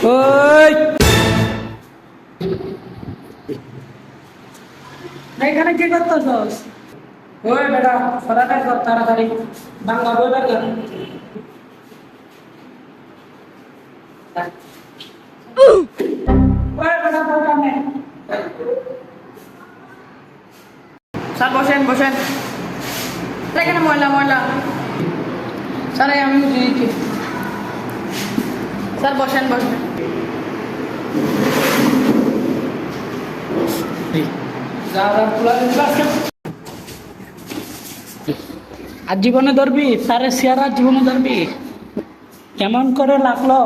ওই এখানে কি করতেছস? ওই বেটা সরাটা কর তাড়াতাড়ি, বাংলা বই বের কর। ওই বেটা বইটা নে। স্যার বসেন বসেন। এখানে ময়লা ময়লা। স্যার এই আমি মুছে দিচ্ছি। স্যার বসেন বসেন। আর জীবনে ধরবি স্যারের শেয়ার, আর জীবনে ধরবি? কেমন করে লাগলো?